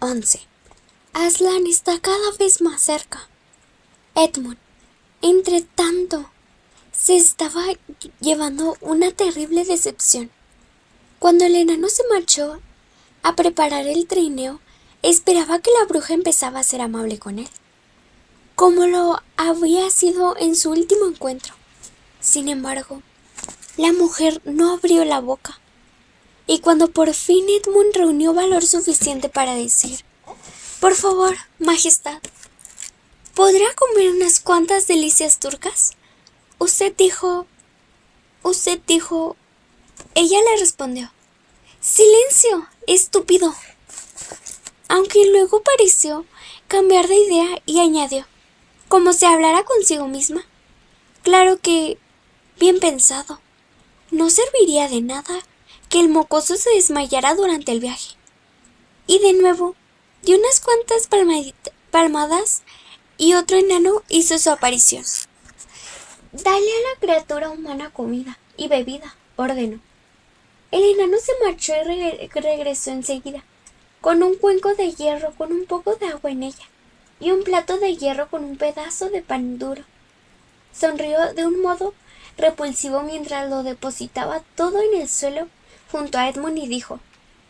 11. Aslan está cada vez más cerca. Edmund, entre tanto, se estaba llevando una terrible decepción. Cuando el enano se marchó a preparar el trineo, esperaba que la bruja empezaba a ser amable con él, como lo había sido en su último encuentro. Sin embargo, la mujer no abrió la boca, y cuando por fin Edmund reunió valor suficiente para decir: «Por favor, Majestad, ¿podrá comer unas cuantas delicias turcas? Usted dijo... Ella le respondió: «¡Silencio, estúpido!». Aunque luego pareció cambiar de idea y añadió, como si hablara consigo misma: «Claro que, bien pensado, no serviría de nada que el mocoso se desmayara durante el viaje». Y de nuevo dio unas cuantas palmadas y otro enano hizo su aparición. «Dale a la criatura humana comida y bebida», ordenó. El enano se marchó y regresó enseguida, con un cuenco de hierro con un poco de agua en ella, y un plato de hierro con un pedazo de pan duro. Sonrió de un modo repulsivo mientras lo depositaba todo en el suelo junto a Edmund y dijo: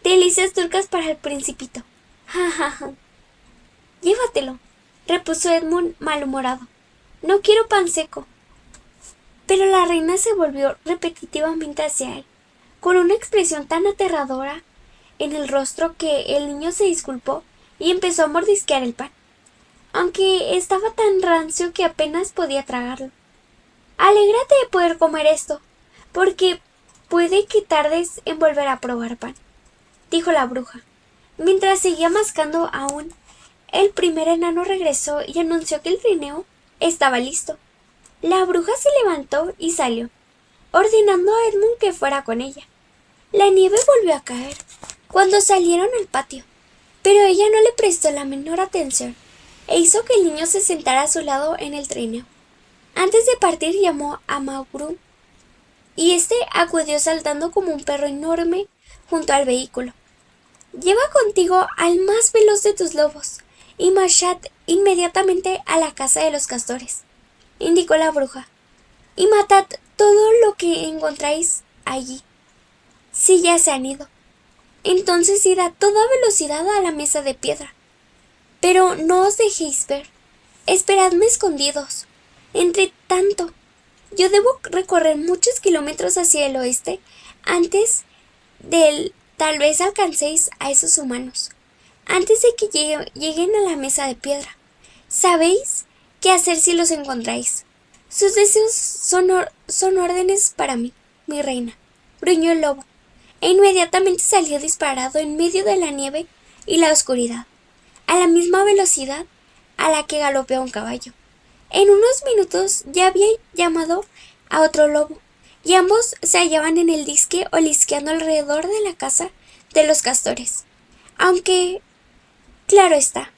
«Delicias turcas para el principito». «Ja, ja, ja». «Llévatelo», repuso Edmund malhumorado. «No quiero pan seco». Pero la reina se volvió repetitivamente hacia él, con una expresión tan aterradora en el rostro que el niño se disculpó y empezó a mordisquear el pan, aunque estaba tan rancio que apenas podía tragarlo. «Alégrate de poder comer esto, porque puede que tardes en volver a probar pan», dijo la bruja. Mientras seguía mascando aún, el primer enano regresó y anunció que el trineo estaba listo. La bruja se levantó y salió, ordenando a Edmund que fuera con ella. La nieve volvió a caer cuando salieron al patio, pero ella no le prestó la menor atención e hizo que el niño se sentara a su lado en el trineo. Antes de partir llamó a Maugrum, y este acudió saltando como un perro enorme junto al vehículo. «Lleva contigo al más veloz de tus lobos y marchad inmediatamente a la casa de los castores», indicó la bruja, «y matad todo lo que encontráis allí. Si ya se han ido, entonces id a toda velocidad a la mesa de piedra. Pero no os dejéis ver. Esperadme escondidos. Entre tanto, yo debo recorrer muchos kilómetros hacia el oeste antes del... Tal vez alcancéis a esos humanos antes de que lleguen a la mesa de piedra. Sabéis qué hacer si los encontráis. Sus deseos son órdenes para mí, mi reina», gruñó el lobo, e inmediatamente salió disparado en medio de la nieve y la oscuridad, a la misma velocidad a la que galopea un caballo. En unos minutos ya había llamado a otro lobo, y ambos se hallaban en el dique olisqueando alrededor de la casa de los castores. Aunque, claro está,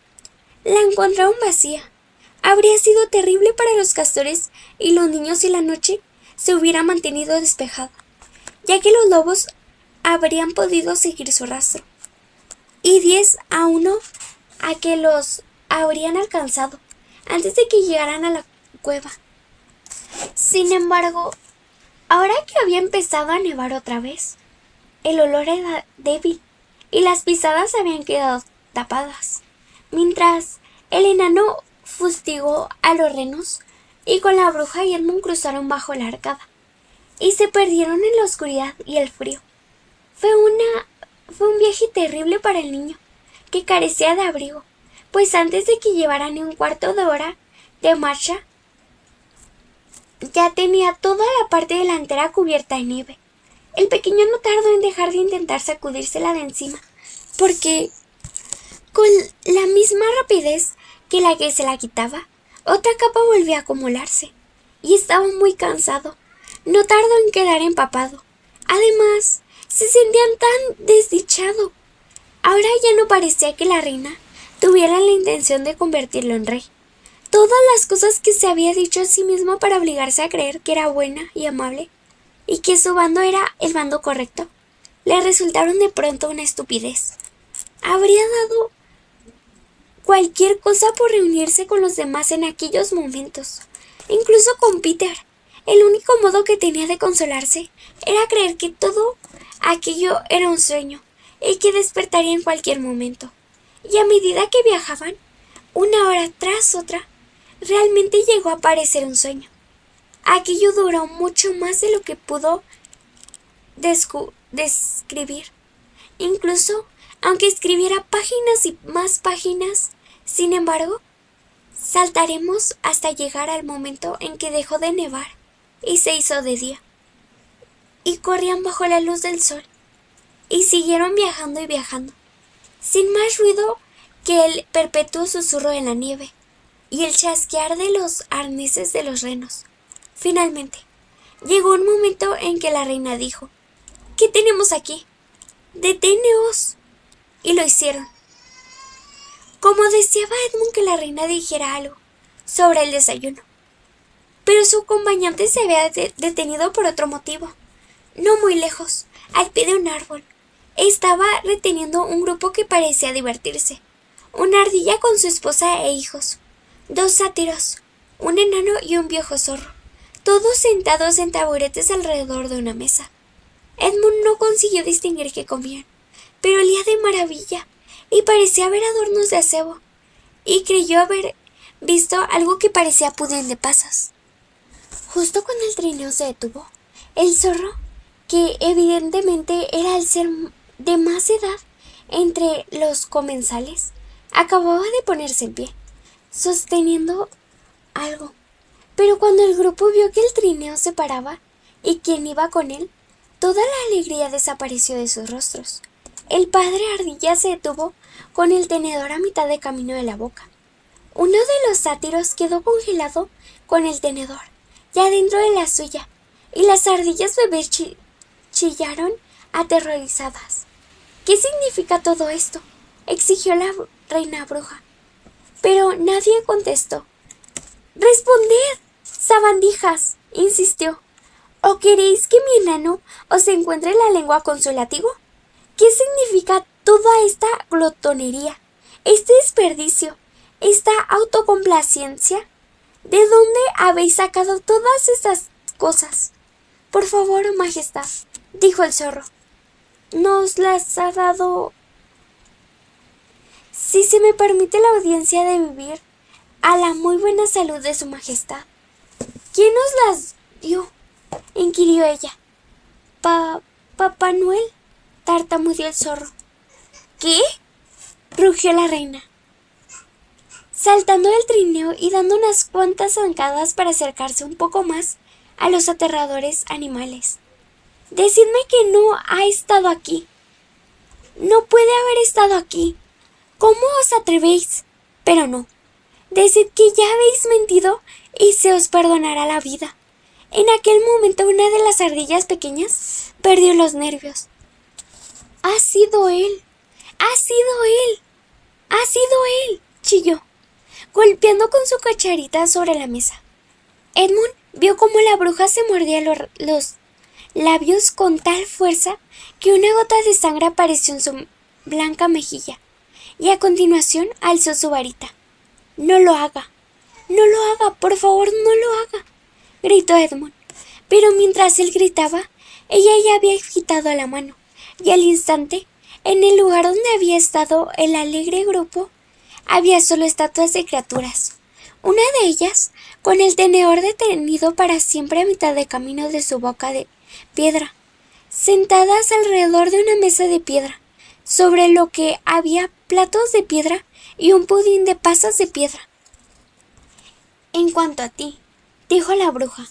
la encontraron vacía. Habría sido terrible para los castores y los niños si la noche se hubiera mantenido despejada, ya que los lobos habrían podido seguir su rastro, y 10-1 a que los habrían alcanzado antes de que llegaran a la cueva. Sin embargo, ahora que había empezado a nevar otra vez, el olor era débil y las pisadas habían quedado tapadas, mientras el enano fustigó a los renos y con la bruja y Edmund cruzaron bajo la arcada y se perdieron en la oscuridad y el frío. Fue un viaje terrible para el niño, que carecía de abrigo, pues antes de que llevaran ni un cuarto de hora de marcha ya tenía toda la parte delantera cubierta de nieve. El pequeño no tardó en dejar de intentar sacudírsela de encima, porque con la misma rapidez que la que se la quitaba, otra capa volvía a acumularse, y estaba muy cansado. No tardó en quedar empapado. Además, se sentían tan desdichado. Ahora ya no parecía que la reina tuviera la intención de convertirlo en rey. Todas las cosas que se había dicho a sí mismo para obligarse a creer que era buena y amable, y que su bando era el bando correcto, le resultaron de pronto una estupidez. Habría dado cualquier cosa por reunirse con los demás en aquellos momentos, incluso con Peter. El único modo que tenía de consolarse era creer que todo aquello era un sueño y que despertaría en cualquier momento. Y a medida que viajaban, una hora tras otra, realmente llegó a parecer un sueño. Aquello duró mucho más de lo que pudo describir. Incluso, aunque escribiera páginas y más páginas, sin embargo, saltaremos hasta llegar al momento en que dejó de nevar y se hizo de día. Y corrían bajo la luz del sol. Y siguieron viajando y viajando, sin más ruido que el perpetuo susurro de la nieve y el chasquear de los arneses de los renos. Finalmente, llegó un momento en que la reina dijo: ¿Qué tenemos aquí? ¡Deténeos! Y lo hicieron. Como deseaba Edmund que la reina dijera algo sobre el desayuno. Pero su acompañante se había detenido por otro motivo. No muy lejos, al pie de un árbol, estaba reteniendo un grupo que parecía divertirse. Una ardilla con su esposa e hijos, 2 sátiros, un enano y un viejo zorro, todos sentados en taburetes alrededor de una mesa. Edmund no consiguió distinguir qué comían, pero olía de maravilla y parecía haber adornos de acebo, y creyó haber visto algo que parecía pudín de pasas. Justo cuando el trineo se detuvo, el zorro, que evidentemente era el ser de más edad entre los comensales, acababa de ponerse en pie, sosteniendo algo. Pero cuando el grupo vio que el trineo se paraba y quien iba con él, toda la alegría desapareció de sus rostros. El padre ardilla se detuvo con el tenedor a mitad de camino de la boca. Uno de los sátiros quedó congelado con el tenedor, ya dentro de la suya, y las ardillas bebés chillaron aterrorizadas. ¿Qué significa todo esto?, exigió la reina bruja. Pero nadie contestó. —¡Responded, sabandijas! —insistió. —¿O queréis que mi enano os encuentre la lengua con su látigo? ¿Qué significa toda esta glotonería, este desperdicio, esta autocomplacencia? ¿De dónde habéis sacado todas estas cosas? —Por favor, majestad —dijo el zorro—, nos las ha dado, si se me permite la audiencia de vivir, a la muy buena salud de su majestad. —¿Quién nos las dio? —inquirió ella. Papá Noel —tartamudeó el zorro. —¿Qué? —rugió la reina, saltando del trineo y dando unas cuantas zancadas para acercarse un poco más a los aterradores animales. —Decidme que no ha estado aquí. No puede haber estado aquí. ¿Cómo os atrevéis? Pero no. Decid que ya habéis mentido y se os perdonará la vida. En aquel momento una de las ardillas pequeñas perdió los nervios. —¡Ha sido él! ¡Ha sido él! ¡Ha sido él! —chilló, golpeando con su cucharita sobre la mesa. Edmund vio cómo la bruja se mordía los labios con tal fuerza que una gota de sangre apareció en su blanca mejilla, y a continuación alzó su varita. —¡No lo haga! ¡No lo haga! ¡Por favor, no lo haga! —gritó Edmund. Pero mientras él gritaba, ella ya había agitado la mano, y al instante, en el lugar donde había estado el alegre grupo, había solo estatuas de criaturas. Una de ellas, con el tenedor detenido para siempre a mitad de camino de su boca de piedra, sentadas alrededor de una mesa de piedra, sobre lo que había platos de piedra y un pudín de pasas de piedra. —En cuanto a ti —dijo la bruja,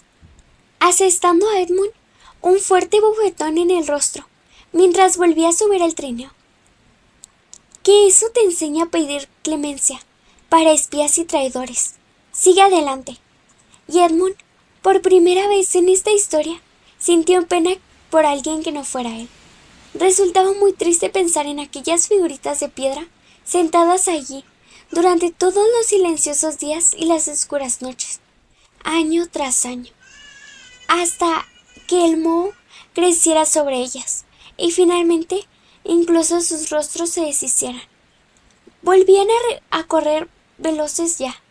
asestando a Edmund un fuerte bofetón en el rostro, mientras volvía a subir el trineo—, que eso te enseña a pedir clemencia para espías y traidores. Sigue adelante. Y Edmund, por primera vez en esta historia, sintió pena por alguien que no fuera él. Resultaba muy triste pensar en aquellas figuritas de piedra sentadas allí durante todos los silenciosos días y las oscuras noches, año tras año, hasta que el moho creciera sobre ellas y finalmente incluso sus rostros se deshicieran. Volvían a correr veloces ya,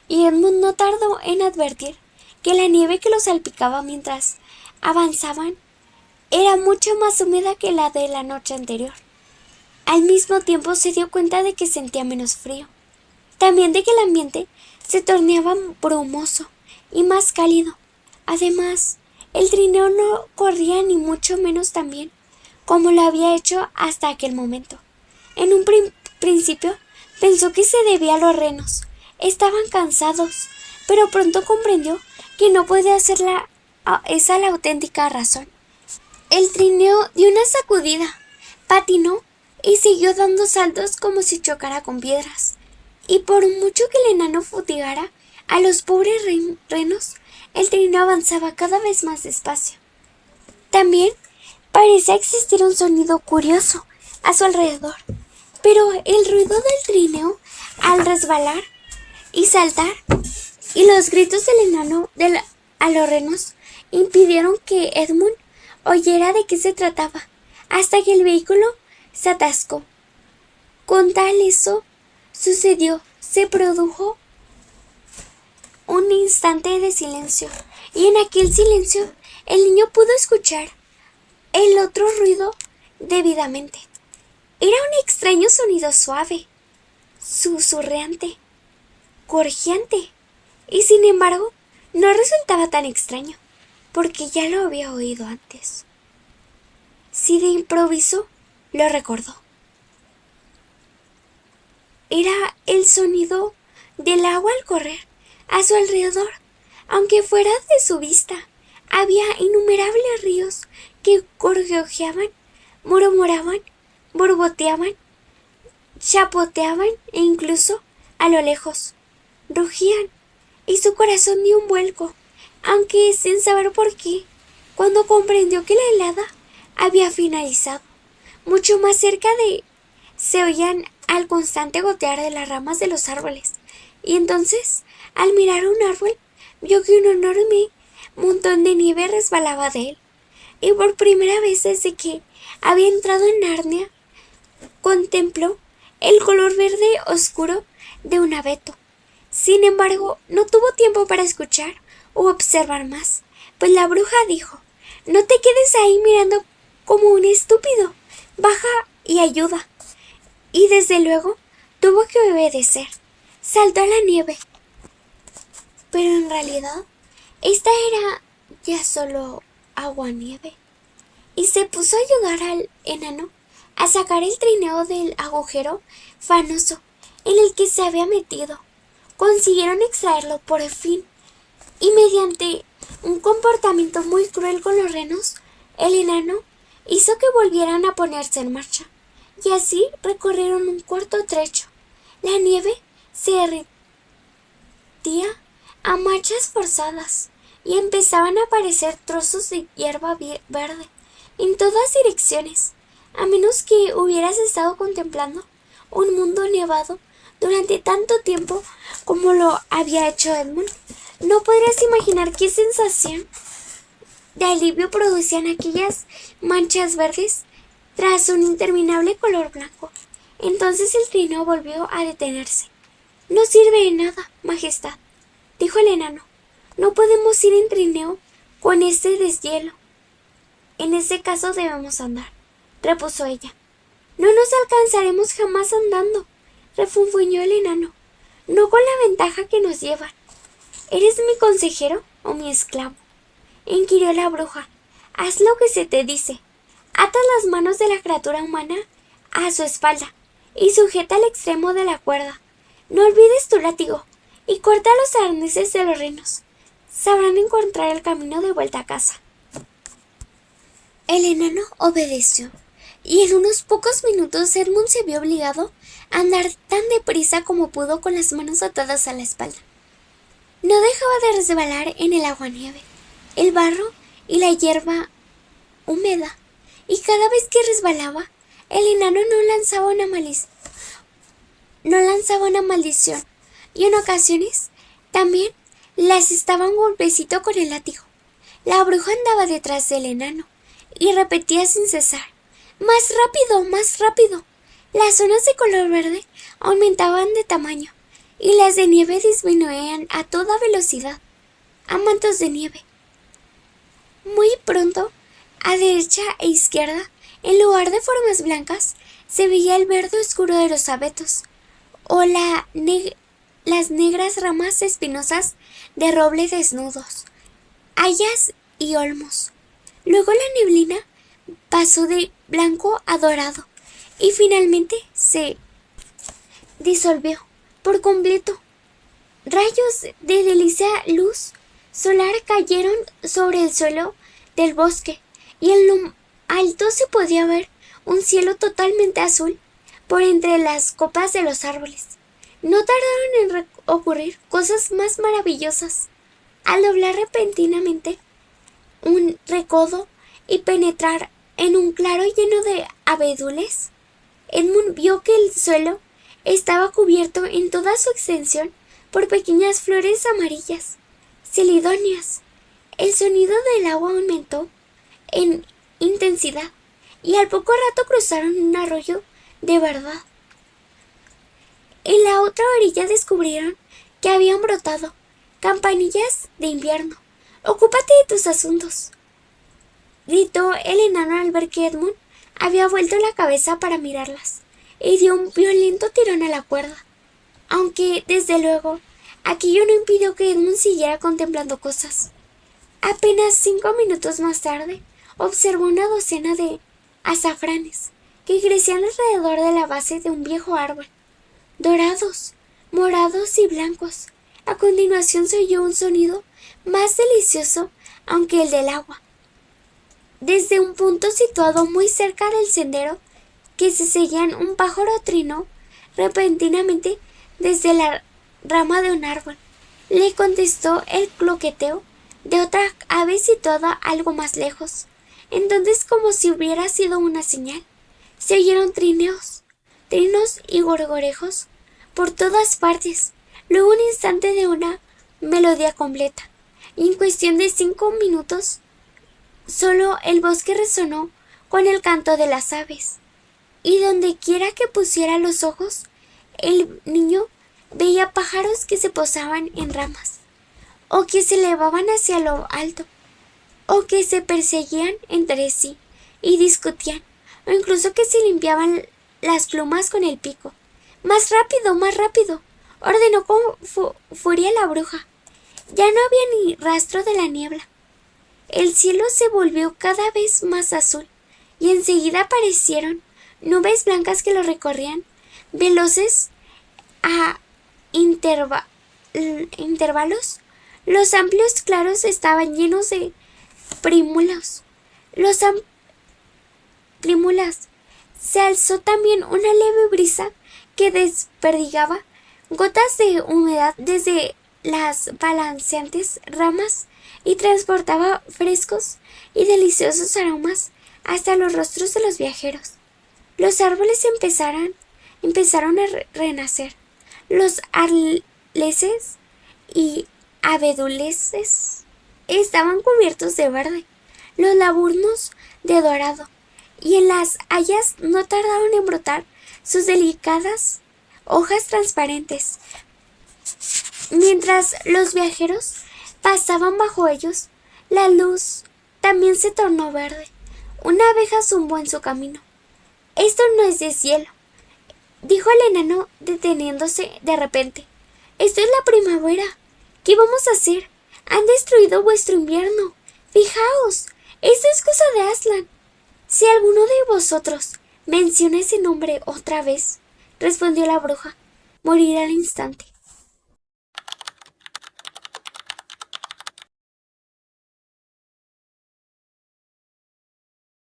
y Edmund no tardó en advertir que la nieve que los salpicaba mientras avanzaban era mucho más húmeda que la de la noche anterior. Al mismo tiempo se dio cuenta de que sentía menos frío, también de que el ambiente se tornaba brumoso y más cálido. Además, el trineo no corría ni mucho menos tan bien como lo había hecho hasta aquel momento. En un principio pensó que se debía a los renos. Estaban cansados, pero pronto comprendió que no podía ser esa la auténtica razón. El trineo dio una sacudida, patinó y siguió dando saltos como si chocara con piedras. Y por mucho que el enano fatigara a los pobres renos, el trineo avanzaba cada vez más despacio. También parecía existir un sonido curioso a su alrededor, pero el ruido del trineo al resbalar y saltar y los gritos del enano a los renos impidieron que Edmund oyera de qué se trataba, hasta que el vehículo se atascó. Con tal eso sucedió, se produjo un instante de silencio, y en aquel silencio el niño pudo escuchar el otro ruido debidamente. Era un extraño sonido suave, susurrante, gorjeante, y sin embargo no resultaba tan extraño, porque ya lo había oído antes. Si de improviso lo recordó. Era el sonido del agua al correr a su alrededor, aunque fuera de su vista. Había innumerables ríos que gorjeaban, murmuraban, borboteaban, chapoteaban e incluso, a lo lejos, rugían, y su corazón dio un vuelco, aunque sin saber por qué, cuando comprendió que la helada había finalizado. Mucho más cerca se oían al constante gotear de las ramas de los árboles, y entonces, al mirar un árbol, vio que un enorme montón de nieve resbalaba de él, y por primera vez desde que había entrado en Narnia, contempló el color verde oscuro de un abeto. Sin embargo, no tuvo tiempo para escuchar o observar más, pues la bruja dijo: «No te quedes ahí mirando como un estúpido, baja y ayuda». Y desde luego tuvo que obedecer. Saltó a la nieve. Pero en realidad, esta era ya solo agua-nieve. Y se puso a ayudar al enano a sacar el trineo del agujero fanoso en el que se había metido. Consiguieron extraerlo por fin, y mediante un comportamiento muy cruel con los renos, el enano hizo que volvieran a ponerse en marcha, y así recorrieron un corto trecho. La nieve se derretía a marchas forzadas, y empezaban a aparecer trozos de hierba verde en todas direcciones. A menos que hubieras estado contemplando un mundo nevado durante tanto tiempo como lo había hecho Edmund, no podrías imaginar qué sensación de alivio producían aquellas manchas verdes tras un interminable color blanco. Entonces el trineo volvió a detenerse. «No sirve de nada, Majestad», dijo el enano. «No podemos ir en trineo con este deshielo». «En ese caso debemos andar», repuso ella. «No nos alcanzaremos jamás andando», refunfuñó el enano. «No con la ventaja que nos llevan». «¿Eres mi consejero o mi esclavo?», inquirió la bruja. «Haz lo que se te dice. Ata las manos de la criatura humana a su espalda y sujeta el extremo de la cuerda. No olvides tu látigo y corta los arneses de los renos. Sabrán encontrar el camino de vuelta a casa». El enano obedeció, y en unos pocos minutos Edmund se vio obligado a andar tan deprisa como pudo con las manos atadas a la espalda. No dejaba de resbalar en el agua-nieve, el barro y la hierba húmeda, y cada vez que resbalaba, el enano no lanzaba una maldición, y en ocasiones también le asestaba un golpecito con el látigo. La bruja andaba detrás del enano y repetía sin cesar: «Más rápido, más rápido». Las zonas de color verde aumentaban de tamaño y las de nieve disminuían a toda velocidad, a mantos de nieve. Muy pronto, a derecha e izquierda, en lugar de formas blancas, se veía el verde oscuro de los abetos, o las negras ramas espinosas de roble desnudos, hayas y olmos. Luego la neblina pasó de blanco a dorado y finalmente se disolvió por completo. Rayos de delicia luz solar cayeron sobre el suelo del bosque y en lo alto se podía ver un cielo totalmente azul por entre las copas de los árboles. No tardaron en ocurrir cosas más maravillosas. Al doblar repentinamente un recodo y penetrar en un claro lleno de abedules, Edmund vio que el suelo estaba cubierto en toda su extensión por pequeñas flores amarillas, celidonias. El sonido del agua aumentó en intensidad y al poco rato cruzaron un arroyo de verdad. En la otra orilla descubrieron que habían brotado campanillas de invierno. «Ocúpate de tus asuntos», gritó el enano al ver que Edmund había vuelto la cabeza para mirarlas, y dio un violento tirón a la cuerda. Aunque, desde luego, aquello no impidió que Edmund siguiera contemplando cosas. Apenas 5 minutos más tarde, observó una docena de azafranes que crecían alrededor de la base de un viejo árbol, dorados, morados y blancos. A continuación se oyó un sonido más delicioso aunque el del agua. Desde un punto situado muy cerca del sendero que se seguían, un pájaro trinó repentinamente desde la rama de un árbol. Le contestó el cloqueteo de otra ave situada algo más lejos. Entonces, como si hubiera sido una señal, se oyeron trinos y gorgorejos por todas partes. Luego un instante de una melodía completa, y en cuestión de 5 minutos solo el bosque resonó con el canto de las aves, y donde quiera que pusiera los ojos, el niño veía pájaros que se posaban en ramas, o que se elevaban hacia lo alto, o que se perseguían entre sí y discutían, o incluso que se limpiaban las plumas con el pico. «Más rápido, más rápido», ordenó con furia la bruja. Ya no había ni rastro de la niebla. El cielo se volvió cada vez más azul, y enseguida aparecieron nubes blancas que lo recorrían, veloces a intervalos. Los amplios claros estaban llenos de prímulas. Se alzó también una leve brisa que desperdigaba gotas de humedad desde las balanceantes ramas y transportaba frescos y deliciosos aromas hasta los rostros de los viajeros. Los árboles empezaron a renacer. Los arleses y abeduleses estaban cubiertos de verde, los laburnos de dorado, y en las hayas no tardaron en brotar sus delicadas hojas transparentes. Mientras los viajeros pasaban bajo ellos, la luz también se tornó verde. Una abeja zumbó en su camino. «Esto no es de cielo», dijo el enano deteniéndose de repente. «Esto es la primavera. ¿Qué vamos a hacer? Han destruido vuestro invierno. Fijaos, esto es cosa de Aslan. Si alguno de vosotros menciona ese nombre otra vez», respondió la bruja, «morirá al instante».